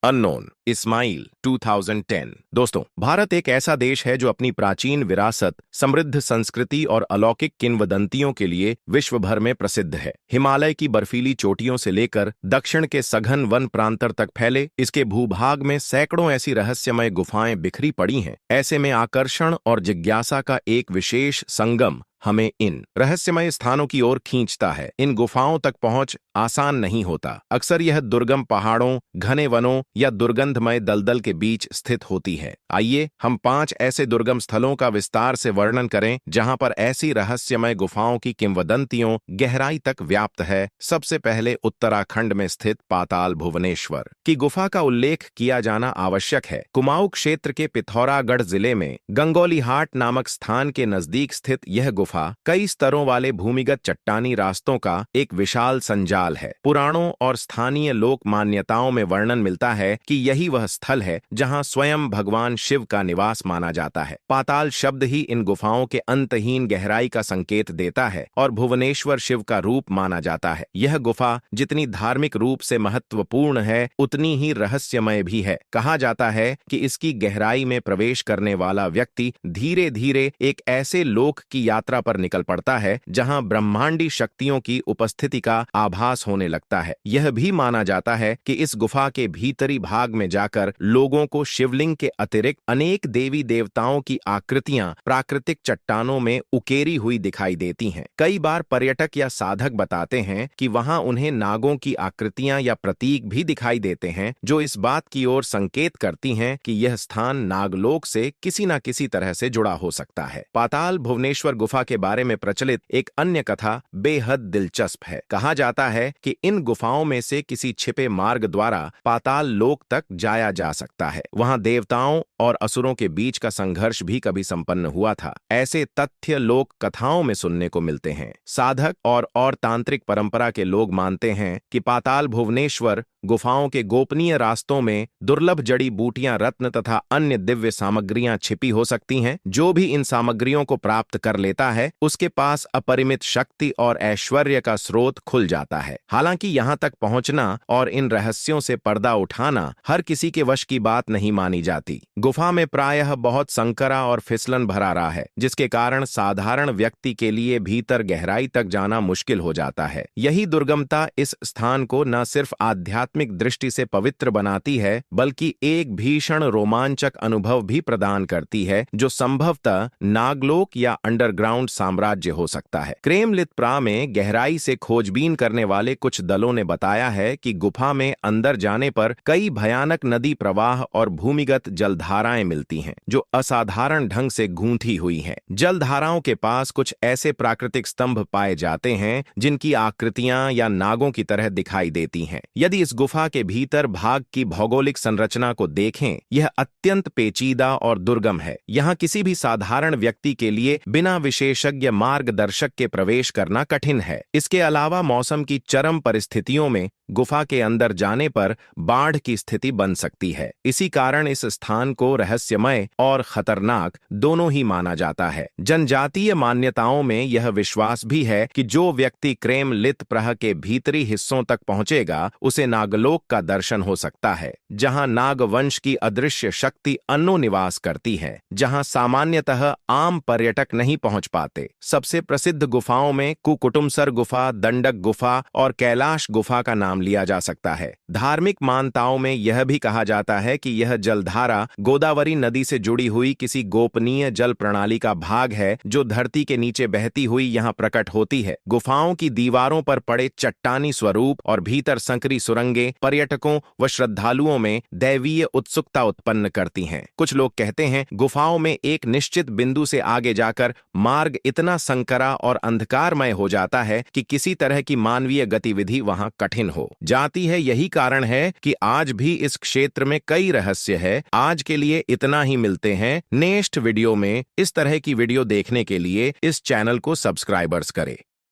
Unknown Ismail 2010। दोस्तों, भारत एक ऐसा देश है जो अपनी प्राचीन विरासत, समृद्ध संस्कृति और अलौकिक किंवदंतियों के लिए विश्व भर में प्रसिद्ध है। हिमालय की बर्फीली चोटियों से लेकर दक्षिण के सघन वन प्रांतर तक फैले इसके भूभाग में सैकड़ों ऐसी रहस्यमय गुफाएं बिखरी पड़ी हैं। ऐसे में आकर्षण और जिज्ञासा का एक विशेष संगम हमें इन रहस्यमय स्थानों की ओर खींचता है। इन गुफाओं तक पहुंच आसान नहीं होता। अक्सर यह दुर्गम पहाड़ों, घने वनों या दुर्गंधमय दलदल के बीच स्थित होती है। आइए हम 5 ऐसे दुर्गम स्थलों का विस्तार से वर्णन करें जहां पर ऐसी रहस्यमय गुफाओं की किंवदंतियों गहराई तक व्याप्त है। सबसे पहले उत्तराखंड में स्थित पाताल भुवनेश्वर की गुफा का उल्लेख किया जाना आवश्यक है। कुमाऊं क्षेत्र के पिथौरागढ़ जिले में गंगोलीहाट नामक स्थान के नजदीक स्थित यह गुफा कई स्तरों वाले भूमिगत चट्टानी रास्तों का एक विशाल संजाल है। पुराणों और स्थानीय लोक मान्यताओं में वर्णन मिलता है कि यही वह स्थल है जहां स्वयं भगवान शिव का निवास माना जाता है। पाताल शब्द ही इन गुफाओं के अंतहीन गहराई का संकेत देता है और भुवनेश्वर शिव का रूप माना जाता है। यह गुफा जितनी धार्मिक रूप से महत्वपूर्ण है, उतनी ही रहस्यमय भी है। कहा जाता है कि इसकी गहराई में प्रवेश करने वाला व्यक्ति धीरे धीरे एक ऐसे लोक की यात्रा पर निकल पड़ता है जहां ब्रह्मांडी शक्तियों की उपस्थिति का आभास होने लगता है। यह भी माना जाता है कि इस गुफा के भीतरी भाग में जाकर लोगों को शिवलिंग के अतिरिक्त अनेक देवी देवताओं की आकृतियां प्राकृतिक चट्टानों में उकेरी हुई दिखाई देती हैं। कई बार पर्यटक या साधक बताते हैं कि वहां उन्हें नागों की आकृतियां या प्रतीक भी दिखाई देते हैं, जो इस बात की ओर संकेत करती हैं कि यह स्थान नागलोक से किसी न किसी तरह से जुड़ा हो सकता है। पाताल भुवनेश्वर गुफा के बारे में प्रचलित एक अन्य कथा बेहद दिलचस्प है। कहा जाता है कि इन गुफाओं में से किसी छिपे मार्ग द्वारा पाताल लोक तक जाया जा सकता है। वहां देवताओं और असुरों के बीच का संघर्ष भी कभी संपन्न हुआ था। ऐसे तथ्य लोक कथाओं में सुनने को मिलते हैं। साधक और तांत्रिक परंपरा के लोग मानते हैं कि पाताल भुवनेश्वर गुफाओं के गोपनीय रास्तों में दुर्लभ जड़ी बूटियां, रत्न तथा अन्य दिव्य सामग्रियां छिपी हो सकती हैं। जो भी इन सामग्रियों को प्राप्त कर लेता है, उसके पास अपरिमित शक्ति और ऐश्वर्य का स्रोत खुल जाता है। हालांकि यहां तक पहुंचना और इन रहस्यों से पर्दा उठाना हर किसी के वश की बात नहीं मानी जाती। गुफा में प्रायः बहुत संकरा और फिसलन भरा रहा है, जिसके कारण साधारण व्यक्ति के लिए भीतर गहराई तक जाना मुश्किल हो जाता है। यही दुर्गमता इस स्थान को न सिर्फ आध्यात्मिक दृष्टि से पवित्र बनाती है, बल्कि एक भीषण रोमांचक अनुभव भी प्रदान करती है, जो संभवतः नागलोक या अंडरग्राउंड साम्राज्य हो सकता है। क्रेमलित प्रा में गहराई से खोजबीन करने वाले कुछ दलों ने बताया है कि गुफा में अंदर जाने पर कई भयानक नदी प्रवाह और भूमिगत जलधाराएं मिलती हैं, जो असाधारण ढंग से गूंथी हुई हैं। जलधाराओं के पास कुछ ऐसे प्राकृतिक स्तंभ पाए जाते हैं जिनकी आकृतियां या नागों की तरह दिखाई देती हैं। यदि इस गुफा के भीतर भाग की भौगोलिक संरचना को देखें, यह अत्यंत पेचीदा और दुर्गम है। यहाँ किसी भी साधारण व्यक्ति के लिए बिना विशेषज्ञ मार्गदर्शक के प्रवेश करना कठिन है। इसके अलावा मौसम की चरम परिस्थितियों में गुफा के अंदर जाने पर बाढ़ की स्थिति बन सकती है। इसी कारण इस स्थान को रहस्यमय और खतरनाक दोनों ही माना जाता है। जनजातीय मान्यताओं में यह विश्वास भी है कि जो व्यक्ति क्रेमलित प्रह के भीतरी हिस्सों तक पहुंचेगा, उसे नागलोक का दर्शन हो सकता है, जहां नागवंश की अदृश्य शक्ति अन्नो निवास करती है, जहां सामान्यतः आम पर्यटक नहीं पहुंच पाते। सबसे प्रसिद्ध गुफाओं में कुकुटुमसर गुफा, दंडक गुफा और कैलाश गुफा का नाम लिया जा सकता है। धार्मिक मान्यताओं में यह भी कहा जाता है कि यह जलधारा गोदावरी नदी से जुड़ी हुई किसी गोपनीय जल प्रणाली का भाग है, जो धरती के नीचे बहती हुई यहां प्रकट होती है। गुफाओं की दीवारों पर पड़े चट्टानी स्वरूप और भीतर संकरी सुरंगें पर्यटकों व श्रद्धालुओं में दैवीय उत्सुकता उत्पन्न करती हैं। कुछ लोग कहते हैं गुफाओं में एक निश्चित बिंदु से आगे जाकर मार्ग इतना संकरा और अंधकारमय हो जाता है कि किसी तरह की मानवीय गतिविधि वहां कठिन हो जाती है। यही कारण है कि आज भी इस क्षेत्र में कई रहस्य है। आज के लिए इतना ही, मिलते हैं नेक्स्ट वीडियो में। इस तरह की वीडियो देखने के लिए इस चैनल को सब्सक्राइबर्स करें।